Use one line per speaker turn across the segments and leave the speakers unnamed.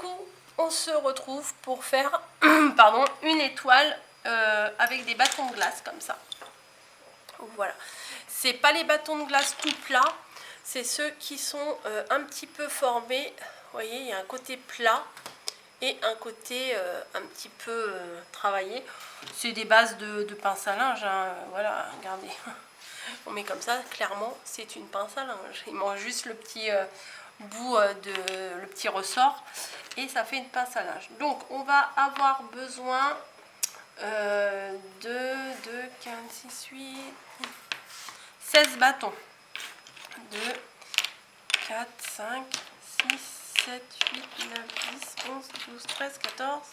coup, on se retrouve pour faire pardon, une étoile avec des bâtons de glace comme ça. Voilà. C'est pas les bâtons de glace tout plats, c'est ceux qui sont un petit peu formés. Vous voyez, il y a un côté plat et un côté un petit peu travaillé. C'est des bases de pince à linge, hein. Voilà, regardez. On met comme ça, clairement, c'est une pince à linge. Il manque juste le petit bout le petit ressort et ça fait une pince à linge. Donc, on va avoir besoin de 15, 6, 8, 16 bâtons. 2, 4, 5, 6, 7, 8, 9, 10, 11, 12, 13, 14,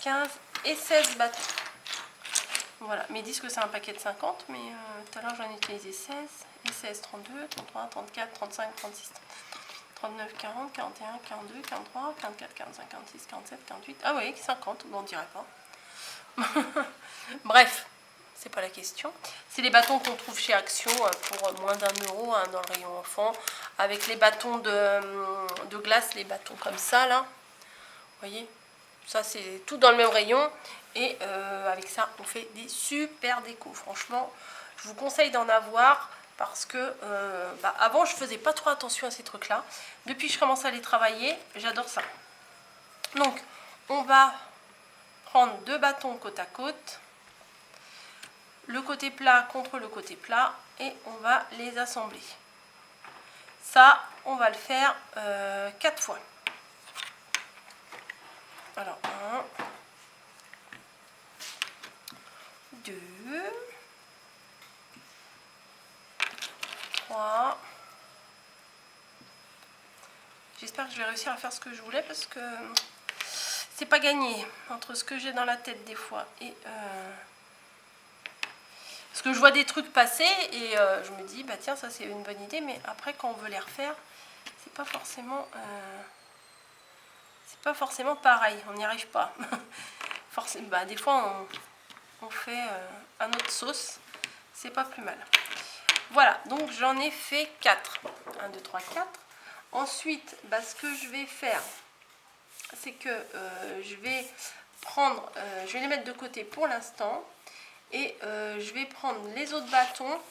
15 et 16 bâtons. Voilà, mais ils disent que c'est un paquet de 50, mais tout à l'heure j'en ai utilisé 16, et 16, 32, 33, 34, 35, 36, 39, 40, 41, 42, 43, 44, 45, 46, 47, 48, ah oui, 50, on n'en dirait pas. Bref, c'est pas la question. C'est les bâtons qu'on trouve chez Action pour moins d'1 € hein, dans le rayon enfant, avec les bâtons de glace, les bâtons comme ça, là. Vous voyez, ça c'est tout dans le même rayon. Et avec ça, on fait des super décos. Franchement, je vous conseille d'en avoir parce que avant, je faisais pas trop attention à ces trucs-là. Depuis que je commence à les travailler, j'adore ça. Donc, on va prendre 2 bâtons côte à côte. Le côté plat contre le côté plat. Et on va les assembler. Ça, on va le faire 4 fois. Alors, 1, 2, 3. J'espère que je vais réussir à faire ce que je voulais parce que c'est pas gagné entre ce que j'ai dans la tête des fois et parce que je vois des trucs passer et je me dis bah tiens ça c'est une bonne idée, mais après quand on veut les refaire c'est pas forcément pareil, on n'y arrive pas. Forcément, bah, des fois on fait à notre sauce, c'est pas plus mal. Voilà, donc j'en ai fait 4. 1, 2, 3, 4. Ensuite, bah, ce que je vais faire, c'est que je vais prendre, je vais les mettre de côté pour l'instant. Et je vais prendre les autres bâtons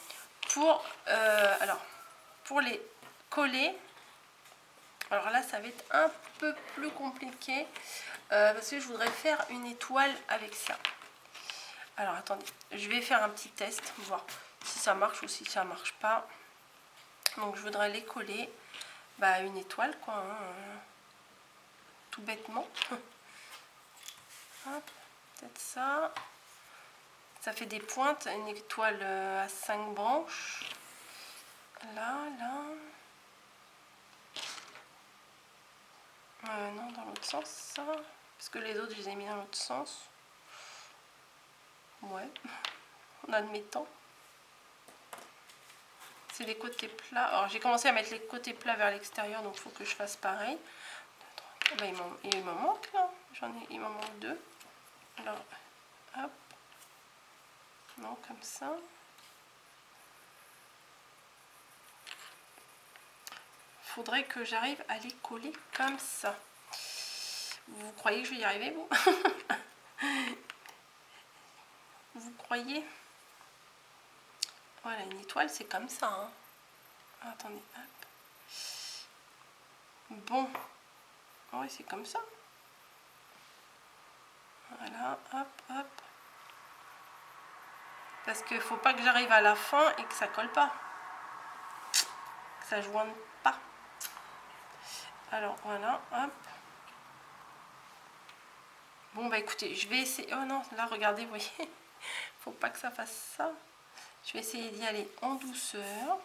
pour, pour les coller. Alors là, ça va être un peu plus compliqué parce que je voudrais faire une étoile avec ça. Alors attendez, je vais faire un petit test, voir si ça marche ou si ça marche pas. Donc je voudrais les coller à une étoile, quoi, hein, tout bêtement. Peut-être ça. Ça fait des pointes, une étoile à 5 branches. Là. Non, dans l'autre sens, ça. Parce que les autres, je les ai mis dans l'autre sens. Ouais, en admettant. C'est les côtés plats. Alors, j'ai commencé à mettre les côtés plats vers l'extérieur, donc il faut que je fasse pareil. 2, 3. Il m'en manque, là. Il m'en manque 2. Alors, hop. Non, comme ça. Faudrait que j'arrive à les coller comme ça. Vous croyez que je vais y arriver, vous? Vous croyez? Voilà, une étoile, c'est comme ça. Hein. Attendez, hop. Bon. Oui, c'est comme ça. Voilà, hop. Parce qu'il ne faut pas que j'arrive à la fin et que ça colle pas. Que ça joigne pas. Alors, voilà, hop. Bon, bah écoutez, je vais essayer... Oh non, là, regardez, vous voyez. Faut pas que ça fasse ça. Je vais essayer d'y aller en douceur.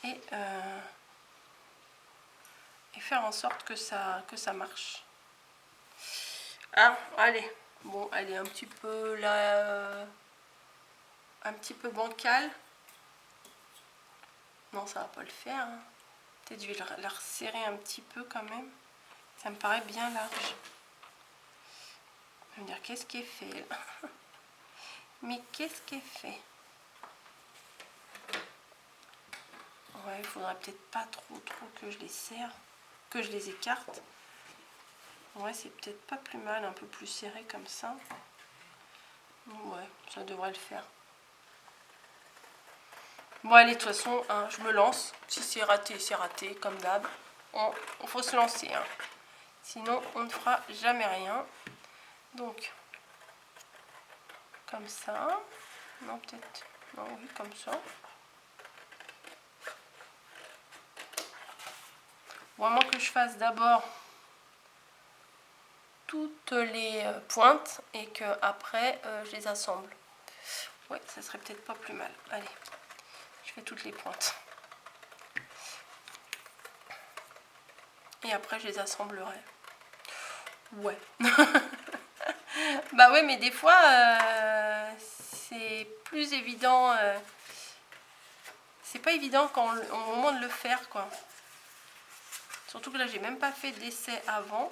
Et faire en sorte que ça marche. Ah, allez. Bon, elle est un petit peu là... un petit peu bancale. Non, ça va pas le faire. Hein. Peut-être je vais la resserrer un petit peu quand même. Ça me paraît bien large. Je vais me dire, qu'est-ce qui est fait là? Mais qu'est-ce qui est fait? Ouais, il faudrait peut-être pas trop que je les serre, que je les écarte. Ouais, c'est peut-être pas plus mal, un peu plus serré comme ça. Ouais, ça devrait le faire. Bon, allez, de toute façon, hein, je me lance. Si c'est raté, comme d'hab. Il faut se lancer. Hein. Sinon, on ne fera jamais rien. Donc, comme ça. Non, peut-être. Non, oui, comme ça. Vraiment que je fasse d'abord toutes les pointes et que après je les assemble. Ouais, ça serait peut-être pas plus mal. Allez, je fais toutes les pointes. Et après je les assemblerai. Ouais. Bah ouais, mais des fois c'est plus évident. C'est pas évident au moment de le faire, quoi. Surtout que là j'ai même pas fait d'essai avant.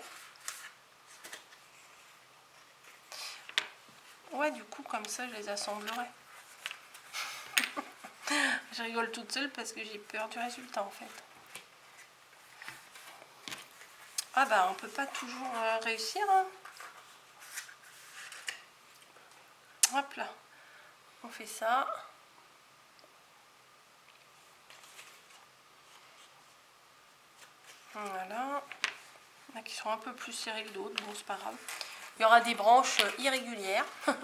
Ouais, du coup comme ça je les assemblerai. Je rigole toute seule parce que j'ai peur du résultat en fait. Ah bah on peut pas toujours réussir. Hein. Hop là. On fait ça. Voilà. Il y en a qui sont un peu plus serrés que d'autres. Bon, c'est pas grave. Il y aura des branches irrégulières. Hop.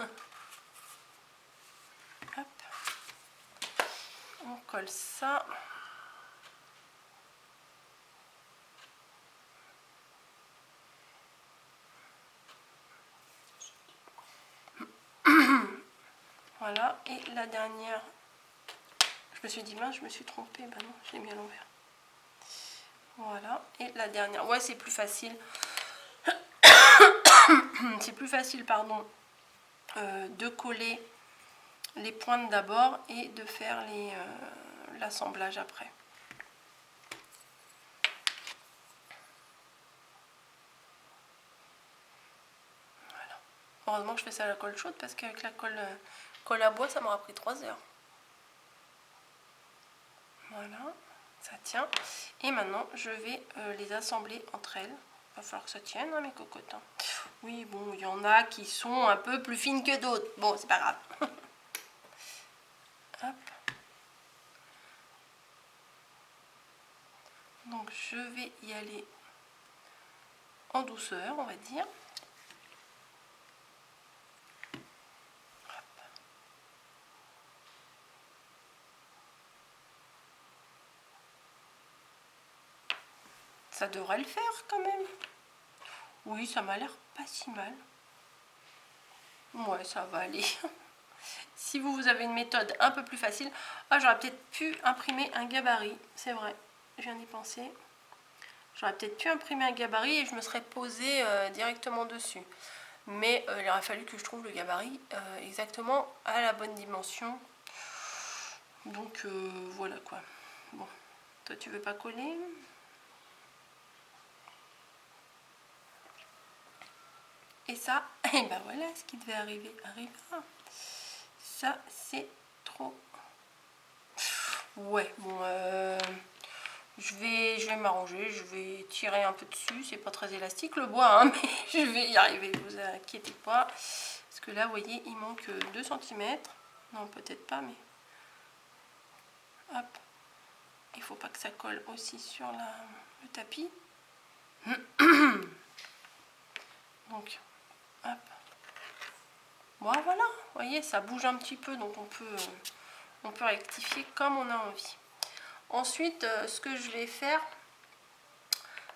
On colle ça. Voilà. Et la dernière. Je me suis dit, mince, je me suis trompée. Bah non, j'ai mis à l'envers. Voilà. Et la dernière. Ouais, c'est plus facile. C'est plus facile, pardon, de coller les pointes d'abord et de faire l'assemblage après. Voilà. Heureusement que je fais ça à la colle chaude parce qu'avec la colle à bois, ça m'aura pris 3 heures. Voilà, ça tient. Et maintenant, je vais les assembler entre elles. Il va falloir que ça tienne, hein, mes cocottes. Hein. Oui, bon, il y en a qui sont un peu plus fines que d'autres. Bon, c'est pas grave. Hop. Donc, je vais y aller en douceur, on va dire. Hop. Ça devrait le faire quand même. Oui, ça m'a l'air pas si mal. Ouais, ça va aller. Si vous avez une méthode un peu plus facile. Ah, j'aurais peut-être pu imprimer un gabarit. C'est vrai, je viens d'y penser. J'aurais peut-être pu imprimer un gabarit et je me serais posée directement dessus. Mais il aurait fallu que je trouve le gabarit exactement à la bonne dimension. Donc voilà quoi. Bon, toi tu veux pas coller? Et ça, et ben voilà, ce qui devait arriver arrivera. Ça, c'est trop... Ouais, bon, je vais m'arranger, je vais tirer un peu dessus. C'est pas très élastique le bois, hein, mais je vais y arriver, vous inquiétez pas. Parce que là, vous voyez, il manque 2 cm. Non, peut-être pas, mais... Hop. Il faut pas que ça colle aussi sur le tapis. Donc, hop. Bon, voilà, vous voyez, ça bouge un petit peu, donc on peut rectifier comme on a envie. Ensuite, ce que je vais faire,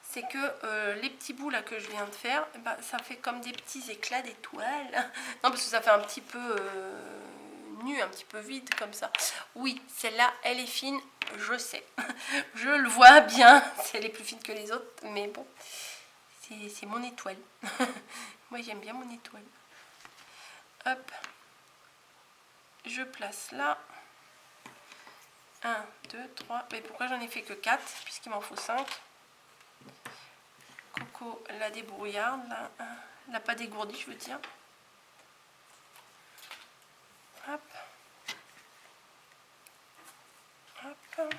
c'est que les petits bouts là que je viens de faire, bah, ça fait comme des petits éclats d'étoiles. Non, parce que ça fait un petit peu nu, un petit peu vide comme ça. Oui, celle-là, elle est fine, je sais. Je le vois bien, elle est plus fine que les autres, mais bon, c'est mon étoile. Moi, j'aime bien mon étoile. Hop, je place là. 1, 2, 3. Mais pourquoi j'en ai fait que 4? Puisqu'il m'en faut 5. Coco, la débrouillarde, la pas dégourdie, je veux dire. Hop. Hop.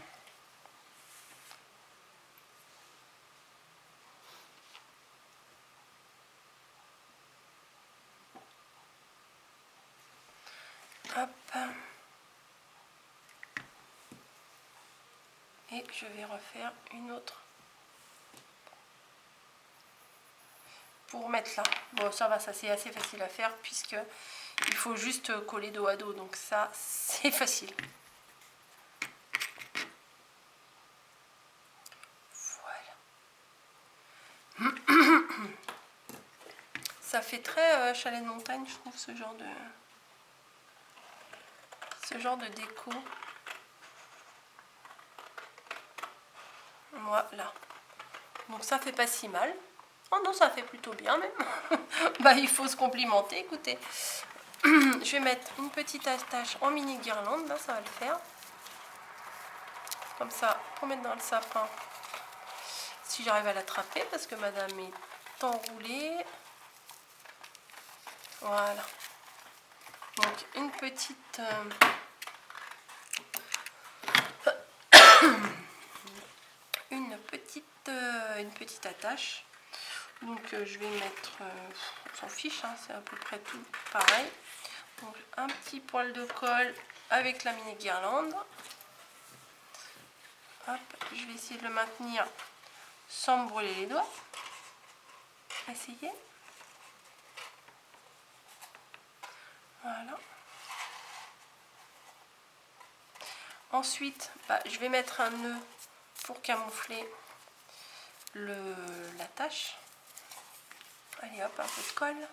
Et je vais refaire une autre. Pour mettre là. Bon, ça va, ça c'est assez facile à faire puisque il faut juste coller dos à dos. Donc ça, c'est facile. Voilà. Ça fait très chalet de montagne, je trouve, ce genre de déco. Voilà. Donc ça fait pas si mal. Oh non, ça fait plutôt bien même. Bah, il faut se complimenter, écoutez. Je vais mettre une petite attache en mini guirlande, là ça va le faire. Comme ça, pour mettre dans le sapin, si j'arrive à l'attraper, parce que madame est enroulée. Voilà. Donc une petite... une petite attache. Donc je vais mettre, on s'en fiche, hein, c'est à peu près tout pareil. Donc un petit poil de colle avec la mini guirlande. Hop, je vais essayer de le maintenir sans me brûler les doigts. Essayez. Voilà. Ensuite, je vais mettre un nœud pour camoufler l'attache. Allez hop, un peu de colle.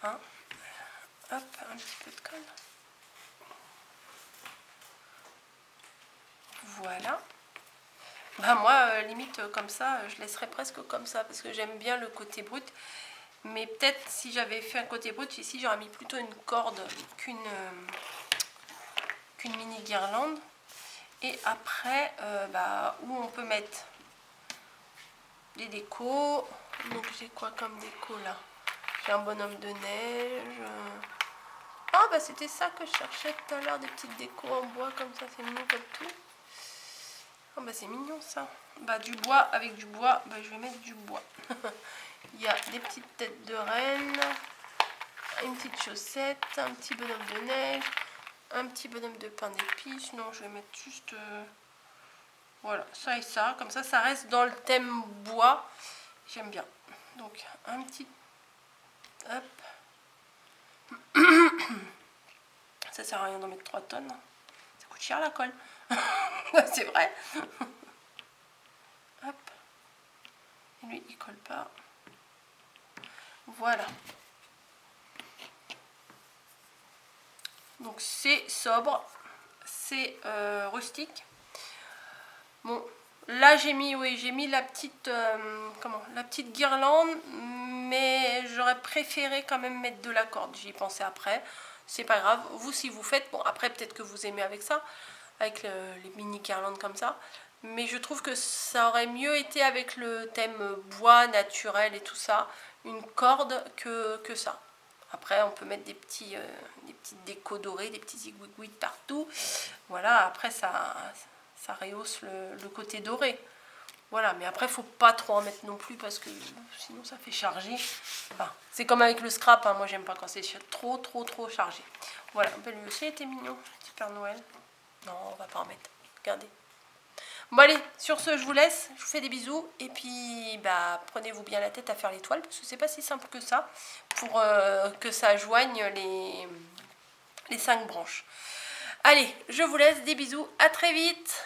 Hein. Hop, un petit peu de colle. Voilà. Moi, limite comme ça, je laisserais presque comme ça parce que j'aime bien le côté brut. Mais peut-être si j'avais fait un côté brut ici, j'aurais mis plutôt une corde qu'une mini guirlande. Et après, où on peut mettre des décos. Donc j'ai quoi comme déco là? J'ai un bonhomme de neige. Ah bah c'était ça que je cherchais tout à l'heure, des petites décos en bois comme ça, c'est mignon comme tout. Ah bah c'est mignon ça. Bah du bois, avec du bois, je vais mettre du bois. Il y a des petites têtes de reine, une petite chaussette, un petit bonhomme de neige, un petit bonhomme de pain d'épices. Non, je vais mettre juste... voilà, ça et ça. Comme ça reste dans le thème bois. J'aime bien. Donc un petit... Hop. Ça sert à rien d'en mettre 3 tonnes. Ça coûte cher la colle. C'est vrai. Hop. Et lui, il colle pas. Voilà. Donc c'est sobre. C'est rustique. Bon, là j'ai mis la petite la petite guirlande, mais j'aurais préféré quand même mettre de la corde. J'y ai pensé après. C'est pas grave. Vous, si vous faites, bon après peut-être que vous aimez avec ça, avec les mini guirlandes comme ça. Mais je trouve que ça aurait mieux été avec le thème bois naturel et tout ça, une corde que ça. Après, on peut mettre des petites décos dorées, des petits zigouigouis partout. Voilà, après ça rehausse le côté doré. Voilà, mais après, il ne faut pas trop en mettre non plus parce que sinon ça fait charger. Enfin, c'est comme avec le scrap, hein. Moi j'aime pas quand c'est trop chargé. Voilà, lui aussi était mignon, petit Père Noël. Non, on va pas en mettre. Regardez. Bon allez, sur ce, je vous laisse. Je vous fais des bisous. Et puis, prenez-vous bien la tête à faire l'étoile parce que c'est pas si simple que ça pour que ça joigne les 5 branches. Allez, je vous laisse. Des bisous. À très vite.